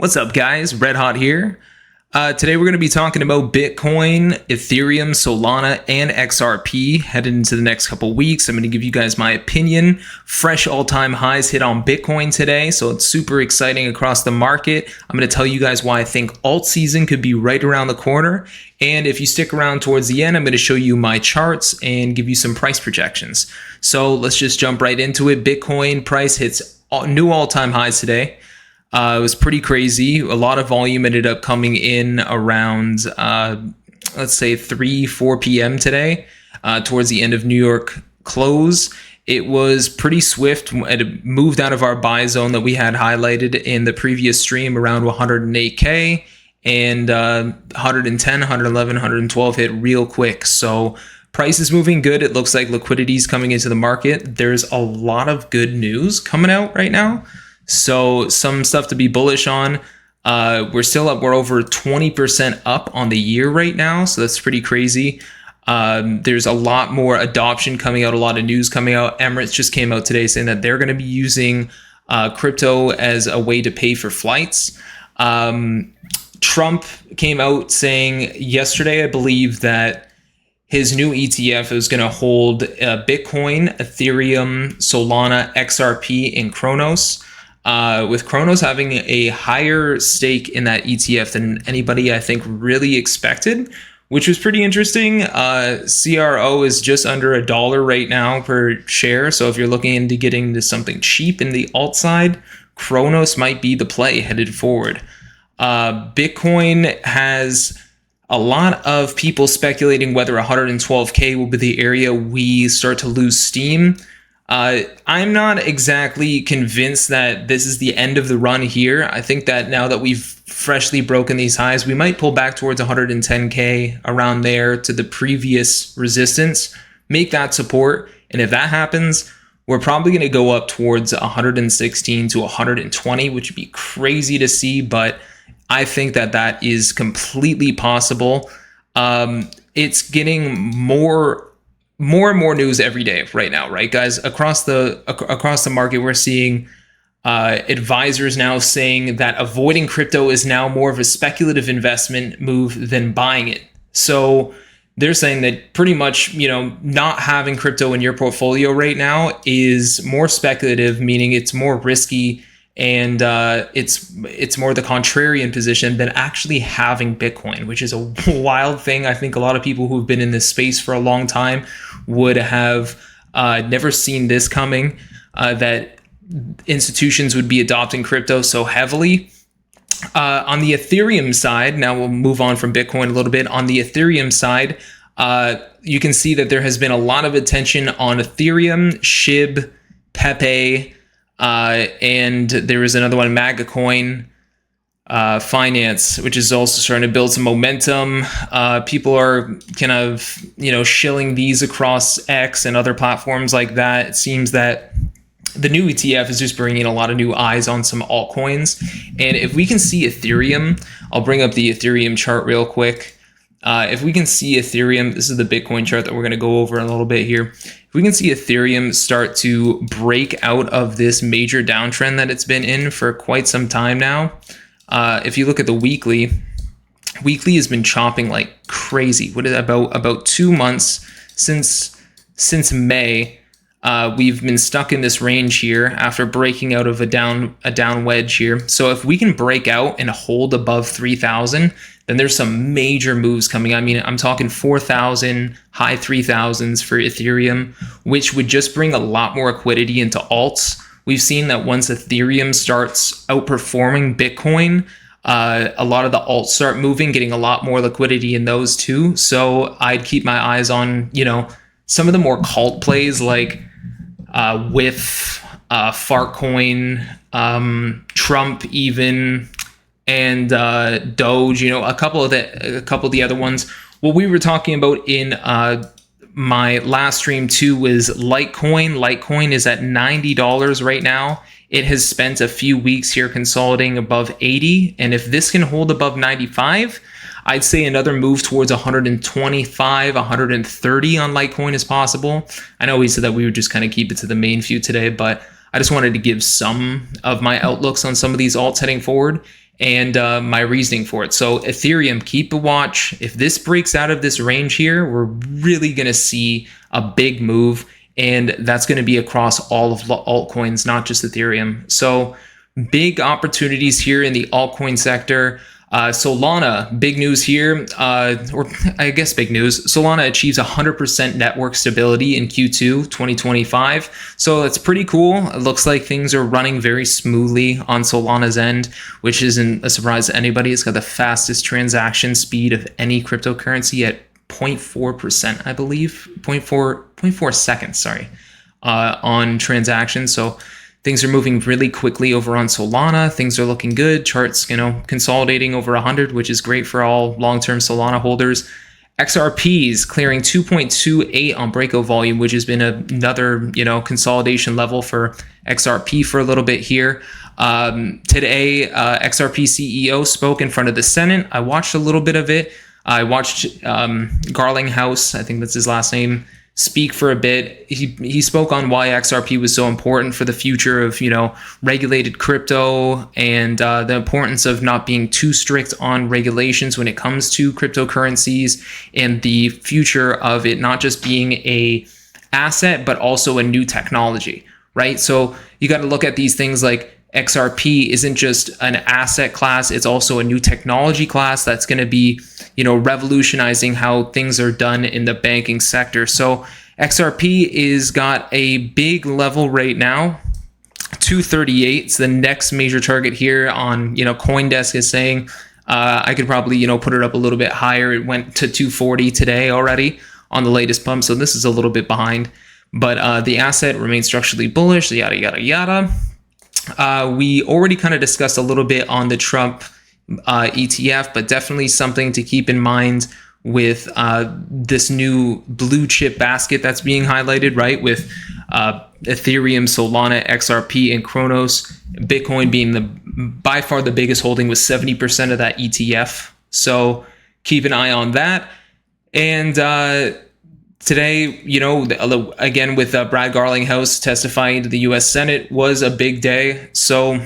What's up, guys? REDHOT here. Today we're going to be talking about Bitcoin, Ethereum, Solana, and XRP headed into the next couple weeks. I'm going to give you guys my opinion. Fresh all-time highs hit on Bitcoin today, so it's super exciting across the market. I'm going to tell you guys why I think alt season could be right around the corner. And if you stick around towards the end, I'm going to show you my charts and give you some price projections. So let's just jump right into it. Bitcoin price hits new all-time highs today. It was pretty crazy. A lot of volume ended up coming in around, let's say 4 p.m. today, towards the end of New York close. It was pretty swift. It moved out of our buy zone that we had highlighted in the previous stream around 108K, and 110, 111, 112 hit real quick. So price is moving good. It looks like liquidity is coming into the market. There's a lot of good news coming out right now. So some stuff to be bullish on. We're still up. We're over 20% up on the year right now. So that's pretty crazy. There's a lot more adoption coming out, a lot of news coming out. Emirates just came out today saying that they're going to be using crypto as a way to pay for flights. Trump came out saying yesterday, I believe, that his new ETF is going to hold Bitcoin, Ethereum, Solana, XRP, and Kronos. With Kronos having a higher stake in that ETF than anybody I think really expected, which was pretty interesting. CRO is just under $1 right now per share. So if you're looking into getting into something cheap in the alt side, Kronos might be the play headed forward. Bitcoin has a lot of people speculating whether 112K will be the area we start to lose steam. I'm not exactly convinced that this is the end of the run here. I think that now that we've freshly broken these highs, we might pull back towards 110K around there to the previous resistance, make that support. And if that happens, we're probably going to go up towards 116 to 120, which would be crazy to see. But I think that that is completely possible. It's getting more and more news every day right now, right, guys? Across the market, we're seeing advisors now saying that avoiding crypto is now more of a speculative investment move than buying it. So they're saying that pretty much, not having crypto in your portfolio right now is more speculative, meaning it's more risky, and it's more the contrarian position than actually having Bitcoin, which is a wild thing. I think a lot of people who've been in this space for a long time would have never seen this coming, that institutions would be adopting crypto so heavily. On the Ethereum side, now we'll move on from Bitcoin a little bit. On the Ethereum side, you can see that there has been a lot of attention on Ethereum, SHIB, Pepe, and there is another one, MagaCoin, Finance, which is also starting to build some momentum. People are kind of, shilling these across X and other platforms like that. It seems that the new ETF is just bringing a lot of new eyes on some altcoins. And if we can see Ethereum, I'll bring up the Ethereum chart real quick. If we can see Ethereum, this is the Bitcoin chart that we're going to go over a little bit here. If we can see Ethereum start to break out of this major downtrend that it's been in for quite some time now. If you look at the weekly has been chopping like crazy. What is that, about 2 months since May? We've been stuck in this range here after breaking out of a down wedge here. So if we can break out and hold above 3,000, then there's some major moves coming. I mean, I'm talking 4,000, high 3,000s for Ethereum, which would just bring a lot more liquidity into alts. We've seen that once Ethereum starts outperforming Bitcoin, a lot of the alts start moving, getting a lot more liquidity in those too. So I'd keep my eyes on, some of the more cult plays like with Fartcoin, Trump even, and Doge, a couple of the other ones. What we were talking about in my last stream too was Litecoin. Litecoin is at $90 right now. It has spent a few weeks here consolidating above 80, and if this can hold above 95, I'd say another move towards 125, 130 on Litecoin is possible. I know we said that we would just kind of keep it to the main few today, but I just wanted to give some of my outlooks on some of these alts heading forward. and my reasoning for it. So Ethereum, keep a watch. If this breaks out of this range here, we're really going to see a big move, and that's going to be across all of altcoins, not just Ethereum. So big opportunities here in the altcoin sector. Solana, big news here, or I guess big news. Solana achieves 100% network stability in Q2 2025. So that's pretty cool. It looks like things are running very smoothly on Solana's end, which isn't a surprise to anybody. It's got the fastest transaction speed of any cryptocurrency at 0.4%, I believe, 0.4 seconds, sorry, on transactions. So things are moving really quickly over on Solana. Things are looking good. Charts, consolidating over 100, which is great for all long-term Solana holders. XRPs clearing 2.28 on breakout volume, which has been another, consolidation level for XRP for a little bit here. Today, XRP CEO spoke in front of the Senate. I watched a little bit of it. I watched Garlinghouse, I think that's his last name, speak for a bit. He spoke on why XRP was so important for the future of regulated crypto, and the importance of not being too strict on regulations when it comes to cryptocurrencies, and the future of it not just being a asset but also a new technology, right? So you got to look at these things like XRP isn't just an asset class, it's also a new technology class that's going to be revolutionizing how things are done in the banking sector. So XRP is got a big level right now, 238. It's the next major target here on CoinDesk is saying I could probably put it up a little bit higher. It went to 240 today already on the latest pump, so this is a little bit behind, but the asset remains structurally bullish, yada yada yada. We already kind of discussed a little bit on the Trump ETF, but definitely something to keep in mind with this new blue chip basket that's being highlighted, right? With Ethereum, Solana, XRP, and Kronos, Bitcoin being by far the biggest holding with 70% of that ETF. So keep an eye on that. And today, again, with Brad Garlinghouse testifying to the U.S. Senate was a big day. So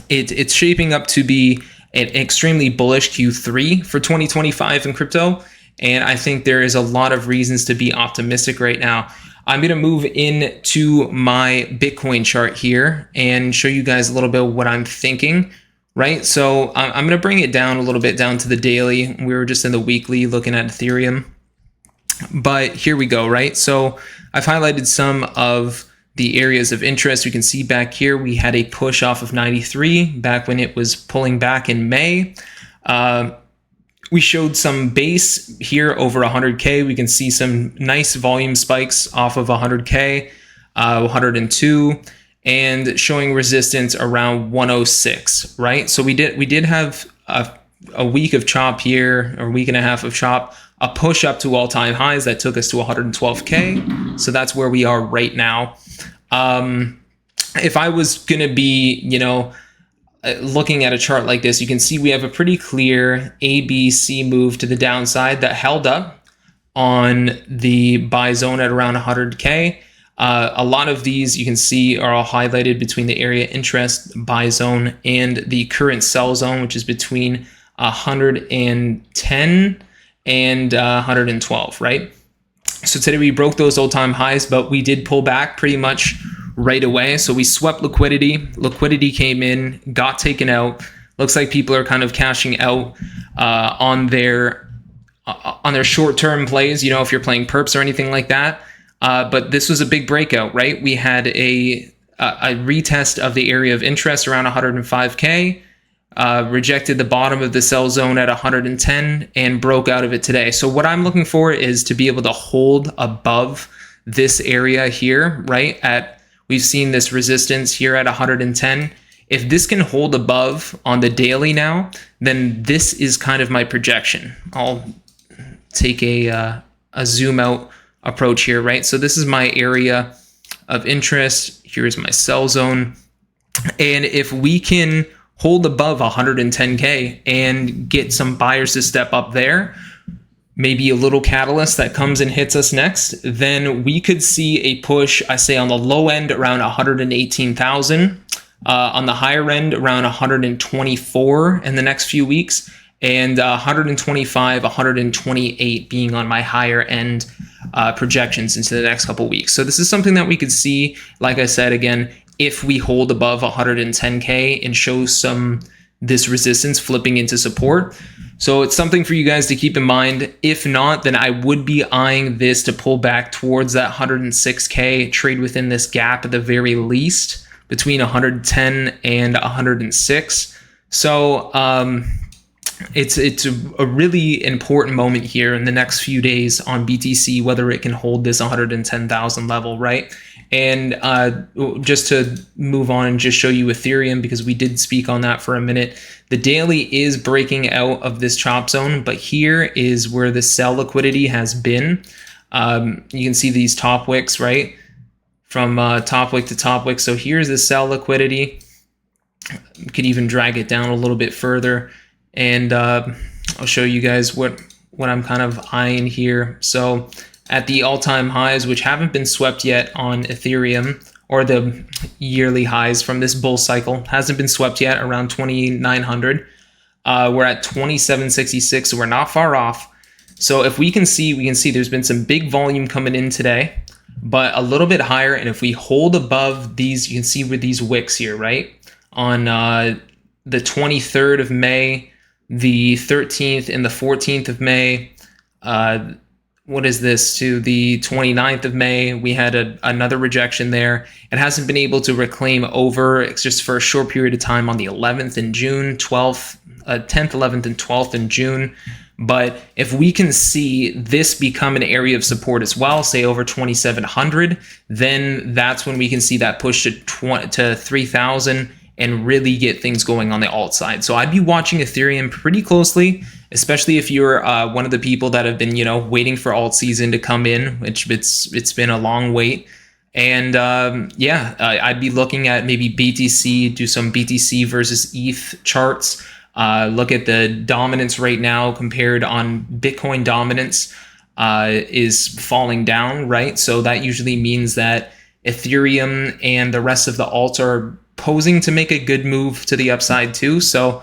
it's shaping up to be an extremely bullish Q3 for 2025 in crypto. And I think there is a lot of reasons to be optimistic right now. I'm going to move into my Bitcoin chart here and show you guys a little bit of what I'm thinking, right? So I'm going to bring it down a little bit down to the daily. We were just in the weekly looking at Ethereum. But here we go, right? So I've highlighted some of the areas of interest. We can see back here, we had a push off of 93 back when it was pulling back in May. We showed some base here over 100K. We can see some nice volume spikes off of 100K, 102, and showing resistance around 106, right? So we did have a week of chop here, or a week and a half of chop, a push up to all-time highs that took us to 112K. So that's where we are right now. If I was going to be, looking at a chart like this, you can see we have a pretty clear ABC move to the downside that held up on the buy zone at around 100K. A lot of these you can see are all highlighted between the area interest buy zone and the current sell zone, which is between 110 and 112, right? So today we broke those all-time highs, but we did pull back pretty much right away. So we swept liquidity. Liquidity came in, got taken out. Looks like people are kind of cashing out on their short-term plays, if you're playing perps or anything like that. But this was a big breakout, right? We had a retest of the area of interest around 105K. Rejected the bottom of the sell zone at 110 and broke out of it today. So what I'm looking for is to be able to hold above this area here, right? We've seen this resistance here at 110. If this can hold above on the daily now, then this is kind of my projection. I'll take a zoom out approach here, right? So this is my area of interest. Here's my sell zone. And if we can hold above 110K and get some buyers to step up there, maybe a little catalyst that comes and hits us next, then we could see a push, I say on the low end around 118,000. On the higher end, around 124 in the next few weeks, and 125, 128 being on my higher end projections into the next couple weeks. So this is something that we could see, like I said, again, if we hold above 110K and show this resistance flipping into support. So it's something for you guys to keep in mind. If not, then I would be eyeing this to pull back towards that 106K, trade within this gap at the very least, between 110 and 106. So it's a really important moment here in the next few days on BTC, whether it can hold this 110,000 level, right? And just to move on and just show you Ethereum, because we did speak on that for a minute, the daily is breaking out of this chop zone, but here is where the sell liquidity has been. You can see these top wicks, right? From top wick to top wick. So here's the sell liquidity. You could even drag it down a little bit further, and I'll show you guys what I'm kind of eyeing here. So at the all-time highs, which haven't been swept yet on Ethereum, or the yearly highs from this bull cycle, hasn't been swept yet, around 2,900. We're at 2,766, so we're not far off. So if we can see there's been some big volume coming in today, but a little bit higher. And if we hold above these, you can see with these wicks here, right? On the 23rd of May, the 13th and the 14th of May, what is this, to the 29th of May, we had another rejection there. It hasn't been able to reclaim over. It's just for a short period of time on the 11th in June, 10th, 11th, and 12th in June. But if we can see this become an area of support as well, say over 2,700, then that's when we can see that push to 3,000 and really get things going on the alt side. So I'd be watching Ethereum pretty closely, especially if you're one of the people that have been, waiting for alt season to come in, which it's been a long wait. And I'd be looking at maybe BTC, do some BTC versus ETH charts. Look at the dominance right now compared on Bitcoin dominance is falling down, right? So that usually means that Ethereum and the rest of the alts are posing to make a good move to the upside too. So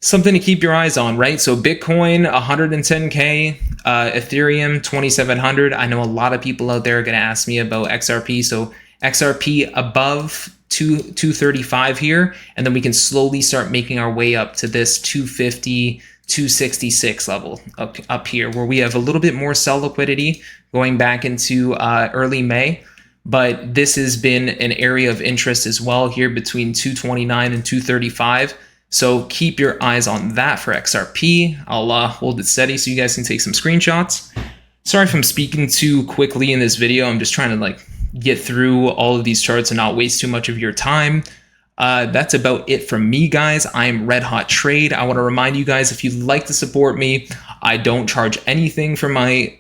something to keep your eyes on, right? So Bitcoin 110K, Ethereum 2,700. I know a lot of people out there are going to ask me about XRP. So XRP above 235 here, and then we can slowly start making our way up to this 250, 266 level up here, where we have a little bit more sell liquidity going back into early May. But this has been an area of interest as well here between 229 and 235. So keep your eyes on that for XRP. I'll hold it steady so you guys can take some screenshots. Sorry if I'm speaking too quickly in this video. I'm just trying to get through all of these charts and not waste too much of your time. That's about it from me, guys. I am REDHOT Trade. I want to remind you guys, if you'd like to support me, I don't charge anything for my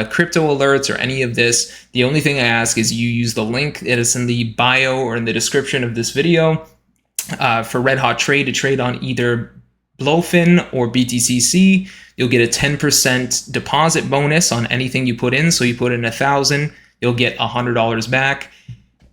crypto alerts or any of this. The only thing I ask is you use the link that is in the bio or in the description of this video for REDHOT Trade to trade on either Blowfin or BTCC. You'll get a 10% deposit bonus on anything you put in. So you put in 1,000, you'll get $100 back.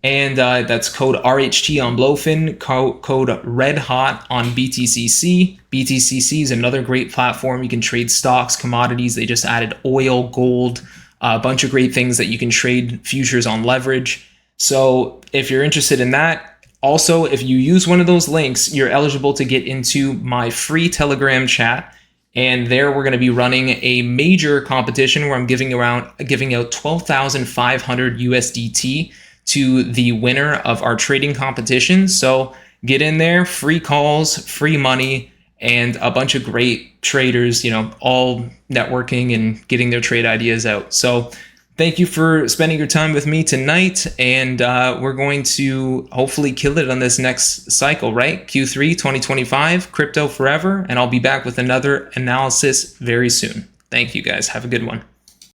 And that's code RHT on Blowfin, code REDHOT on BTCC. BTCC is another great platform. You can trade stocks, commodities. They just added oil, gold, a bunch of great things that you can trade futures on leverage. So if you're interested in that, also, if you use one of those links, you're eligible to get into my free Telegram chat. And there we're going to be running a major competition where I'm giving out 12,500 USDT to the winner of our trading competition. So get in there, free calls, free money, and a bunch of great traders, all networking and getting their trade ideas out. So thank you for spending your time with me tonight. And we're going to hopefully kill it on this next cycle, right? Q3 2025, crypto forever. And I'll be back with another analysis very soon. Thank you guys. Have a good one.